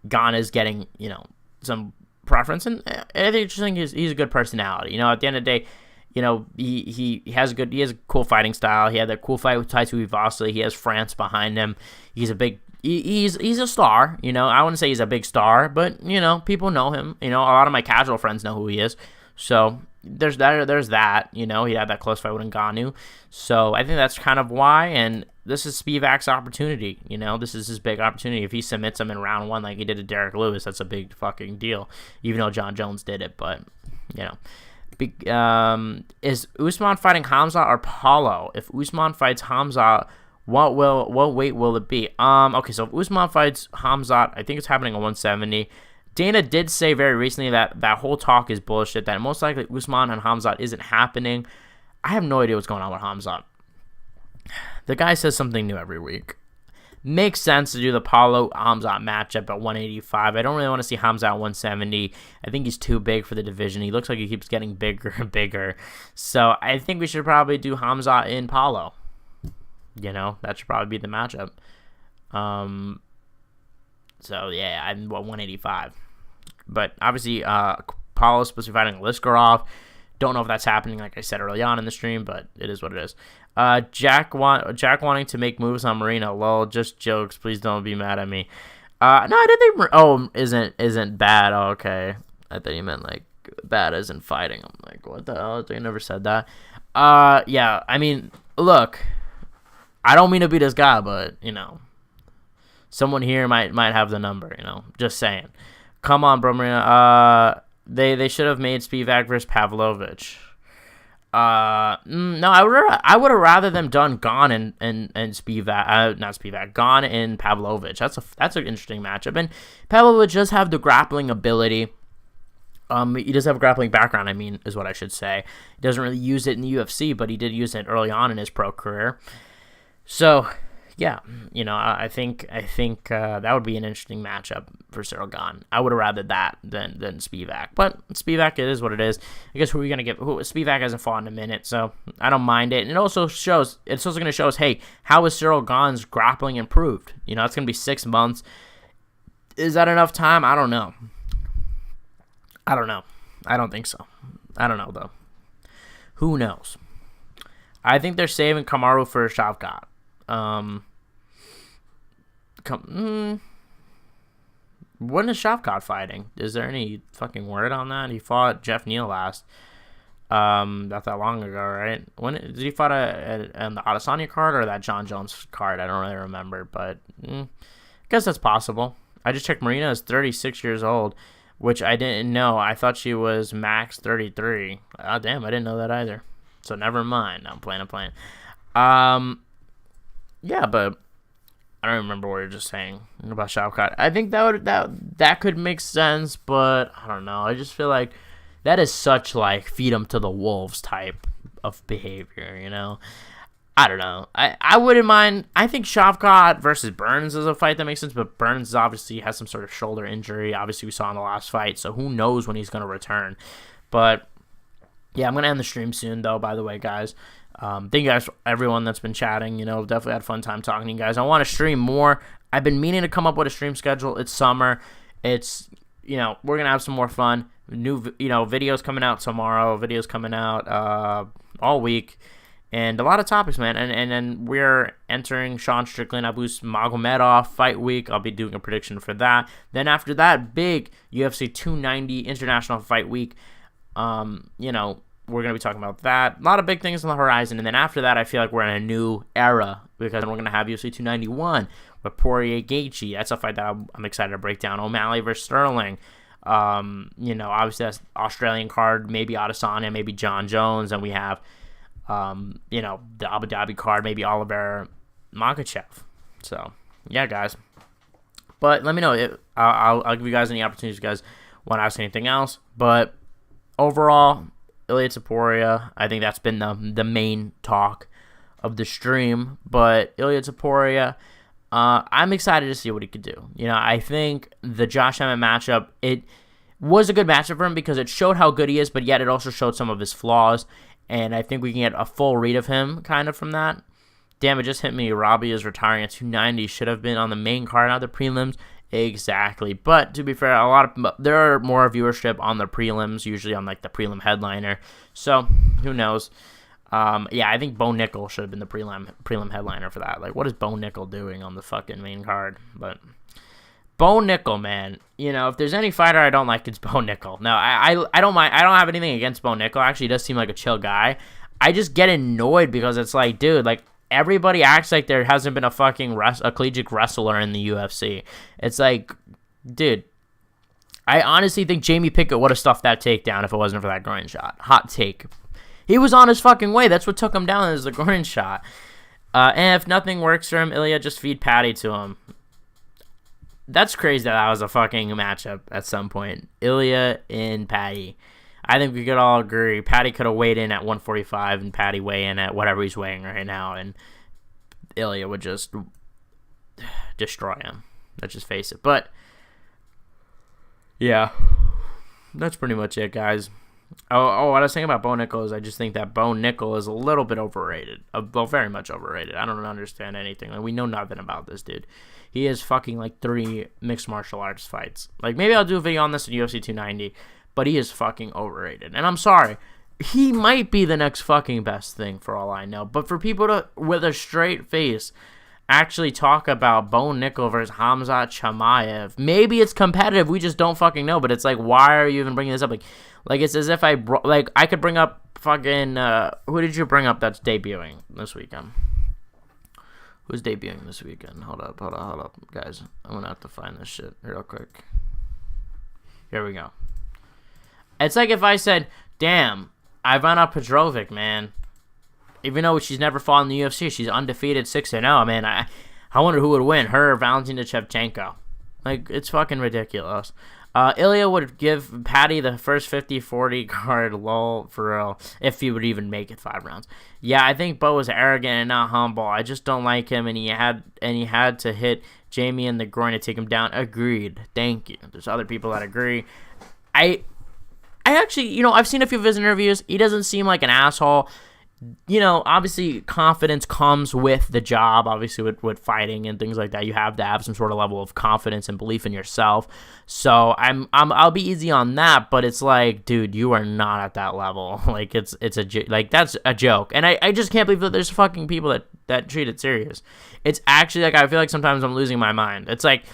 Gane is getting some preference, and I think interesting is he's a good personality. At the end of the day, he has a cool fighting style. He had that cool fight with Taito Ivasa. He has France behind him. He's a star, I wouldn't say he's a big star, but, people know him. A lot of my casual friends know who he is. So there's that, he had that close fight with Ngannou. So I think that's kind of why, and this is Spivak's opportunity. This is his big opportunity. If he submits him in round 1 like he did to Derek Lewis, that's a big fucking deal, even though John Jones did it. But, is Usman fighting Hamza or Paulo? If Usman fights Hamza, what weight will it be? Okay, so if Usman fights Hamzat, I think it's happening at 170. Dana did say very recently that whole talk is bullshit, that most likely Usman and Hamzat isn't happening. I have no idea what's going on with Hamzat. The guy says something new every week. Makes sense to do the Paulo Hamzat matchup at 185. I don't really want to see Hamzat at 170. I think he's too big for the division. He looks like he keeps getting bigger and bigger. So I think we should probably do Hamzat in Paulo. That should probably be the matchup. So, yeah, I'm 185. But, obviously, Paulo's supposed to be fighting Liskarov. Don't know if that's happening, like I said early on in the stream, but it is what it is. Jack wanting to make moves on Marina. Lol, just jokes. Please don't be mad at me. No, I didn't think... isn't bad. Oh, okay. I thought you meant, like, bad as in fighting. I'm like, what the hell? They never said that. Yeah, I mean, look... I don't mean to be this guy, but, someone here might have the number, just saying. Come on, bro, Marina. They should have made Spivak versus Pavlovich. No, I would have rather them done Gane and Spivak, not Spivak, Gane and Pavlovich. That's an interesting matchup. And Pavlovich does have the grappling ability. He does have a grappling background, is what I should say. He doesn't really use it in the UFC, but he did use it early on in his pro career. So, yeah, I think that would be an interesting matchup for Cyril Gane. I would have rather that than Spivak. But Spivak, it is what it is. I guess who are we going to get? Spivak hasn't fought in a minute, so I don't mind it. And it's also going to show us, hey, how is Cyril Gane's grappling improved? It's going to be 6 months. Is that enough time? I don't know. I don't think so. I don't know, though. Who knows? I think they're saving Kamaru for Shavkat. When is Shavkat fighting? Is there any fucking word on that? He fought Jeff Neal last. Not that long ago, right? When did he fight on the Adesanya card or that John Jones card? I don't really remember, but I guess that's possible. I just checked. Marina is 36 years old, which I didn't know. I thought she was max 33. Oh, damn, I didn't know that either. So never mind. I'm playing. Yeah, but I don't remember what you were just saying about Shavkat. I think that could make sense, but I don't know. I just feel like that is such like feed them to the wolves type of behavior, you know? I don't know. I wouldn't mind. I think Shavkat versus Burns is a fight that makes sense, but Burns obviously has some sort of shoulder injury. Obviously, we saw in the last fight, so who knows when he's going to return. But, yeah, I'm going to end the stream soon, though, by the way, guys. Thank you guys, everyone that's been chatting. You know, definitely had a fun time talking to you guys. I want to stream more. I've been meaning to come up with a stream schedule. It's summer. It's, you know, we're going to have some more fun. New, you know, videos coming out tomorrow. Videos coming out all week. And a lot of topics, man. And then we're entering Sean Strickland, Abu Magomedov fight week. I'll be doing a prediction for that. Then after that, big UFC 290 international fight week. You know, we're going to be talking about that. A lot of big things on the horizon. And then after that, I feel like we're in a new era because we're going to have UFC 291 with Poirier Gaethje. That's a fight that I'm excited to break down. O'Malley versus Sterling. You know, obviously that's Australian card, maybe Adesanya, maybe John Jones. And we have... you know, the Abu Dhabi card, maybe Oliver Makachev. So, yeah, guys. But let me know. I'll give you guys any opportunities if you guys want to ask anything else. But overall, Illia Topuria, I think that's been the main talk of the stream. But Illia Topuria, I'm excited to see what he could do. You know, I think the Josh Emmett matchup, it was a good matchup for him because it showed how good he is, but yet it also showed some of his flaws. And I think we can get a full read of him kind of from that. Damn, it just hit me. Robbie is retiring at 290. Should have been on the main card, not the prelims. Exactly. But to be fair, there are more viewership on the prelims, usually on like the prelim headliner. So who knows? Yeah, I think Bo Nickel should have been the prelim headliner for that. Like, what is Bo Nickel doing on the fucking main card? But Bo Nickel, man. You know, if there's any fighter I don't like, it's Bo Nickel. No, I don't mind. I don't have anything against Bo Nickel. Actually, he does seem like a chill guy. I just get annoyed because it's like, dude, like, everybody acts like there hasn't been a fucking a collegiate wrestler in the UFC. It's like, dude, I honestly think Jamie Pickett would have stuffed that takedown if it wasn't for that groin shot. Hot take. He was on his fucking way. That's what took him down, is the groin shot. And if nothing works for him, Ilya, just feed Patty to him. That's crazy that was a fucking matchup at some point. Ilya and Patty. I think we could all agree. Patty could have weighed in at 145 and Patty weigh in at whatever he's weighing right now. And Ilya would just destroy him. Let's just face it. But, yeah. That's pretty much it, guys. Oh, what I was saying about Bo Nickel is I just think that Bo Nickel is a little bit overrated. Well, very much overrated. I don't understand anything. Like, we know nothing about this dude. He has fucking, like, 3 mixed martial arts fights. Like, maybe I'll do a video on this in UFC 290, but he is fucking overrated. And I'm sorry. He might be the next fucking best thing for all I know. But for people to, with a straight face, actually talk about Bo Nickel versus Khamzat Chimaev, maybe it's competitive. We just don't fucking know. But it's like, why are you even bringing this up? Like it's as if I could bring up fucking, who did you bring up that's debuting this weekend? Who's debuting this weekend? Hold up, guys. I'm going to have to find this shit real quick. Here we go. It's like if I said, damn, Ivana Petrovic, man. Even though she's never fought in the UFC, she's undefeated 6-0, man. I wonder who would win, her or Valentina Shevchenko. Like, it's fucking ridiculous. Ilya would give Patty the first 50-40 card, lol, for real, if he would even make it 5 rounds. Yeah, I think Bo is arrogant and not humble. I just don't like him, and he had to hit Jamie in the groin to take him down. Agreed. Thank you. There's other people that agree. I actually, you know, I've seen a few of his interviews. He doesn't seem like an asshole. You know, obviously confidence comes with the job, obviously with fighting and things like that. You have to have some sort of level of confidence and belief in yourself. So I'll be easy on that, but it's like, dude, you are not at that level. Like it's that's a joke. And I just can't believe that there's fucking people that treat it serious. It's actually like, I feel like sometimes I'm losing my mind. It's like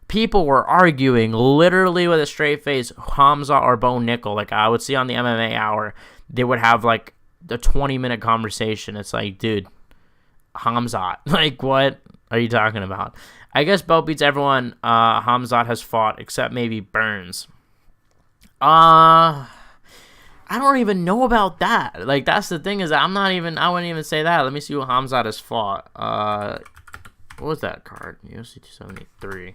people were arguing literally with a straight face, Khamzat or Bo Nickel. Like I would see on the MMA Hour, they would have like a 20-minute conversation. It's like, dude, Khamzat. Like, what are you talking about? I guess Bo beats everyone Khamzat has fought, except maybe Burns. I don't even know about that. Like, that's the thing, is I wouldn't even say that. Let me see who Khamzat has fought. What was that card? UFC 273.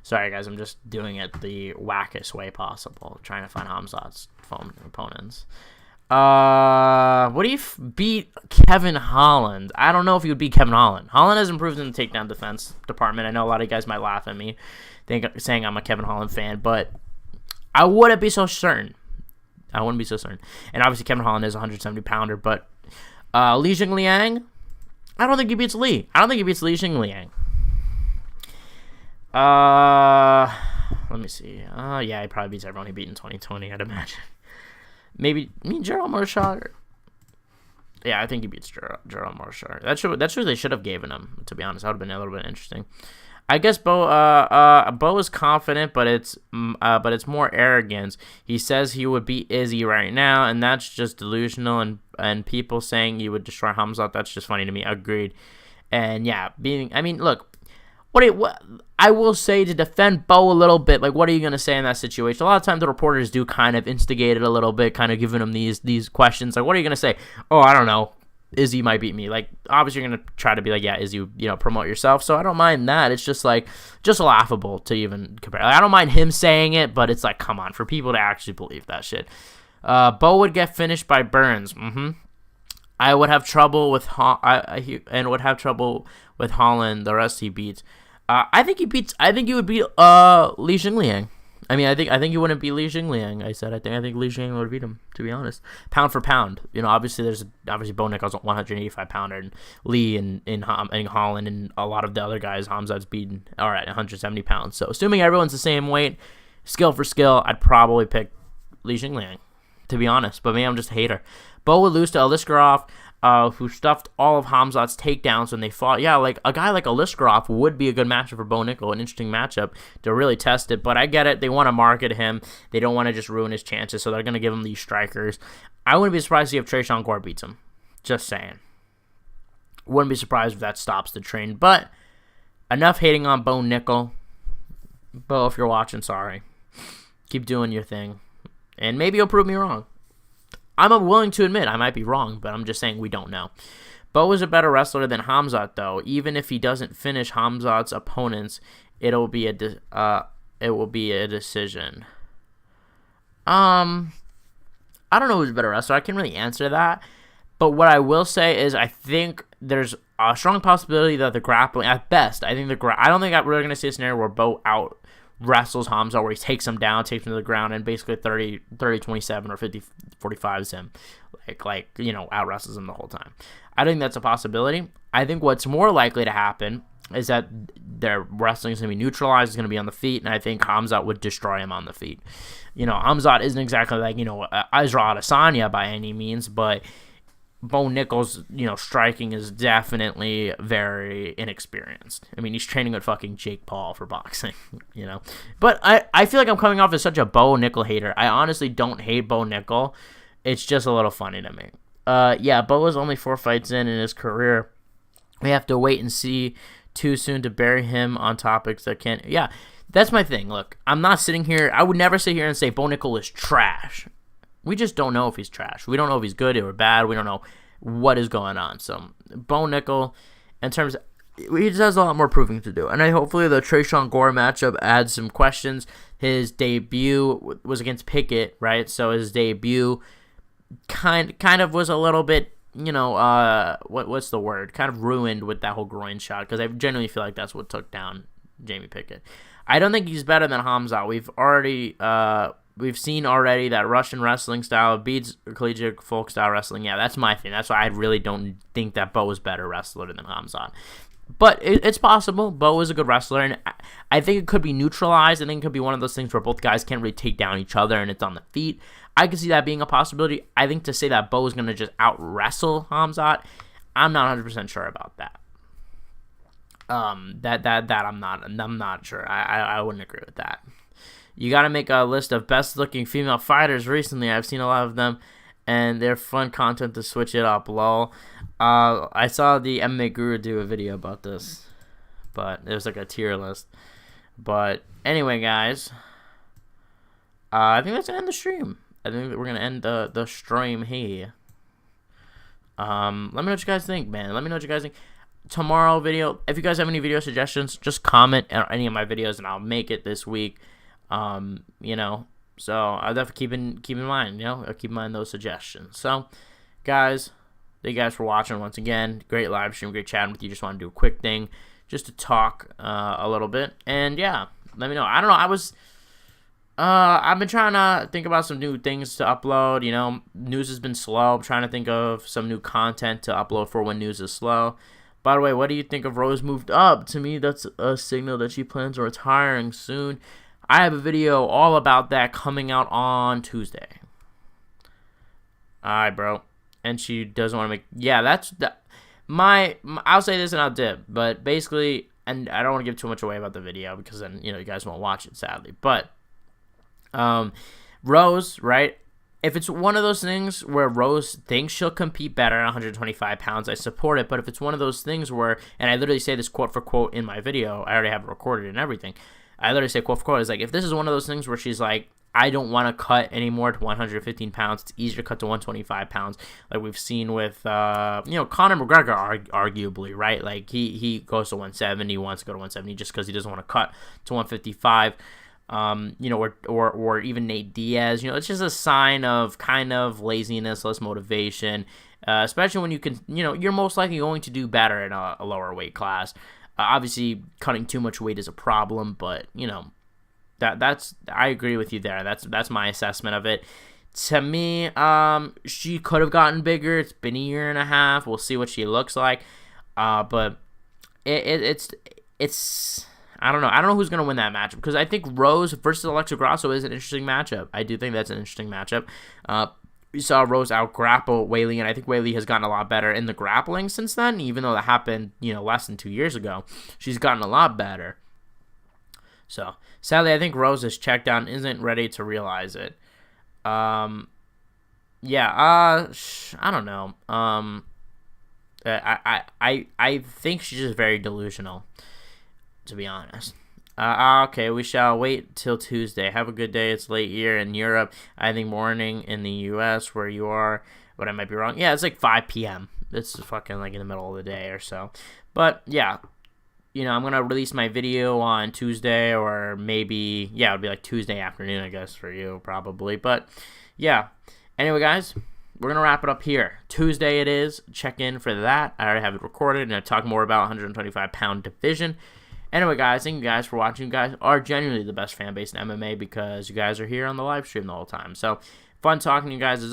Sorry, guys, I'm just doing it the wackest way possible, trying to find Khamzat's opponents. What do you beat Kevin Holland? I don't know if he would beat Kevin Holland. Holland has improved in the takedown defense department. I know a lot of you guys might laugh at me saying I'm a Kevin Holland fan, but I wouldn't be so certain. I wouldn't be so certain. And obviously Kevin Holland is a 170-pounder, but Li Jingliang, I don't think he beats Li. I don't think he beats Li Jingliang. Let me see. Yeah, he probably beats everyone he beat in 2020, I'd imagine. Maybe Gerald Marshall. Yeah, I think he beats Gerald Marshall. That's what they should have given him, to be honest. That would have been a little bit interesting. I guess Bo is confident, but it's more arrogance. He says he would beat Izzy right now, and that's just delusional. And people saying he would destroy Hamzat, that's just funny to me. Agreed. And yeah, look. What I will say to defend Bo a little bit, like, what are you going to say in that situation? A lot of times the reporters do kind of instigate it a little bit, kind of giving him these questions. Like, what are you going to say? Oh, I don't know. Izzy might beat me. Like, obviously you're going to try to be like, yeah, Izzy, promote yourself. So I don't mind that. It's just like, just laughable to even compare. Like, I don't mind him saying it, but it's like, come on, for people to actually believe that shit. Bo would get finished by Burns. I would have trouble with would have trouble with Holland. The rest he beats. I think he would beat Li Jingliang. I think he wouldn't beat Li Jingliang. I think Li Jingliang would beat him, to be honest. Pound for pound. Obviously Bo Nickal's a 185-pounder, and Lee and Holland and a lot of the other guys Hamzat's beaten are at 170 pounds. So assuming everyone's the same weight, skill for skill, I'd probably pick Li Jingliang, to be honest. But maybe I'm just a hater. Bo would lose to Aliskerov, who stuffed all of Hamzat's takedowns when they fought. Yeah, like a guy like Aliskerov would be a good matchup for Bo Nickal, an interesting matchup to really test it. But I get it. They want to market him. They don't want to just ruin his chances, so they're going to give him these strikers. I wouldn't be surprised to see if Tresean Gore beats him. Just saying. Wouldn't be surprised if that stops the train. But enough hating on Bo Nickal. Bo, if you're watching, sorry. Keep doing your thing. And maybe you'll prove me wrong. I'm willing to admit I might be wrong, but I'm just saying we don't know. Bo is a better wrestler than Hamzat, though. Even if he doesn't finish Hamzat's opponents, it will be a decision. I don't know who's a better wrestler. I can't really answer that. But what I will say is I think there's a strong possibility that the grappling, at best, I don't think we're going to see a scenario where Bo out wrestles Hamzat, where he takes him down, takes him to the ground, and basically 30-27 or 50-45s him, out wrestles him the whole time. I think that's a possibility. I think what's more likely to happen is that their wrestling is going to be neutralized, is going to be on the feet, and I think Hamzat would destroy him on the feet. Hamzat isn't exactly like, Israel Adesanya by any means, but Bo Nickal's, striking is definitely very inexperienced. He's training with fucking Jake Paul for boxing, But I feel like I'm coming off as such a Bo Nickal hater. I honestly don't hate Bo Nickal. It's just a little funny to me. Yeah, Bo is only 4 fights in his career. We have to wait and see. Too soon to bury him on topics that can't... Yeah, that's my thing. Look, I'm not sitting here... I would never sit here and say Bo Nickal is trash. We just don't know if he's trash. We don't know if he's good or bad. We don't know what is going on. So, Bo Nickal, in terms of, he just has a lot more proving to do. And hopefully the Tresean Gore matchup adds some questions. His debut was against Pickett, right? So his debut kind of was a little bit, what's the word? Kind of ruined with that whole groin shot, because I genuinely feel like that's what took down Jamie Pickett. I don't think he's better than Hamzat. We've seen already that Russian wrestling style beats collegiate folk style wrestling. Yeah, that's my thing. That's why I really don't think that Bo is better wrestler than Hamzat. But it's possible. Bo is a good wrestler, and I think it could be neutralized. I think it could be one of those things where both guys can't really take down each other, and it's on the feet. I could see that being a possibility. I think to say that Bo is going to just out-wrestle Hamzat, I'm not 100% sure about that. I'm not sure. I wouldn't agree with that. You got to make a list of best-looking female fighters recently. I've seen a lot of them, and they're fun content to switch it up, lol. I saw the MMA Guru do a video about this, but it was like a tier list. But anyway, guys, I think that's going to end the stream. I think that we're going to end the stream here. Let me know what you guys think, man. Let me know what you guys think. Tomorrow video, if you guys have any video suggestions, just comment on any of my videos, and I'll make it this week. So I'll definitely keep in mind, I'll keep in mind those suggestions. So, guys, thank you guys for watching once again. Great live stream, great chatting with you. Just want to do a quick thing, just to talk a little bit, and yeah, let me know. I don't know. I've been trying to think about some new things to upload. News has been slow. I'm trying to think of some new content to upload for when news is slow. By the way, what do you think of Rose moved up? To me, that's a signal that she plans on retiring soon. I have a video all about that coming out on Tuesday. Alright, bro. And she doesn't want to make... Yeah, that's... I'll say this and I'll dip. But basically... And I don't want to give too much away about the video because then, you guys won't watch it, sadly. But... Rose, right? If it's one of those things where Rose thinks she'll compete better at 125 pounds, I support it. But if it's one of those things where... And I literally say this quote for quote in my video. I already have it recorded and everything. I literally say quote for quote, is like, if this is one of those things where she's like, I don't want to cut anymore to 115 pounds, it's easier to cut to 125 pounds, like we've seen with, Conor McGregor, arguably, right? Like, he goes to 170, wants to go to 170 just because he doesn't want to cut to 155, or even Nate Diaz, it's just a sign of kind of laziness, less motivation, especially when you can, you're most likely going to do better in a lower weight class. Obviously, cutting too much weight is a problem, but that's I agree with you there. That's my assessment of it. To me, she could have gotten bigger. It's been a year and a half. We'll see what she looks like. But it's I don't know. I don't know who's gonna win that matchup because I think Rose versus Alexa Grasso is an interesting matchup. I do think that's an interesting matchup. We saw Rose out-grapple Weili, and I think Weili has gotten a lot better in the grappling since then, even though that happened, less than 2 years ago. She's gotten a lot better. So, sadly, I think Rose's check down isn't ready to realize it. I don't know. I think she's just very delusional, to be honest. Okay, we shall wait till Tuesday. Have a good day. It's late here in Europe. I think morning in the U.S. where you are, but I might be wrong. Yeah, it's like 5 p.m. It's fucking like in the middle of the day or so. But yeah, I'm going to release my video on Tuesday or maybe, it would be like Tuesday afternoon, I guess, for you probably. But yeah, anyway, guys, we're going to wrap it up here. Tuesday it is. Check in for that. I already have it recorded, and I'll talk more about 125-pound division. Anyway, guys, thank you guys for watching. You guys are genuinely the best fan base in MMA because you guys are here on the live stream the whole time. So, fun talking to you guys.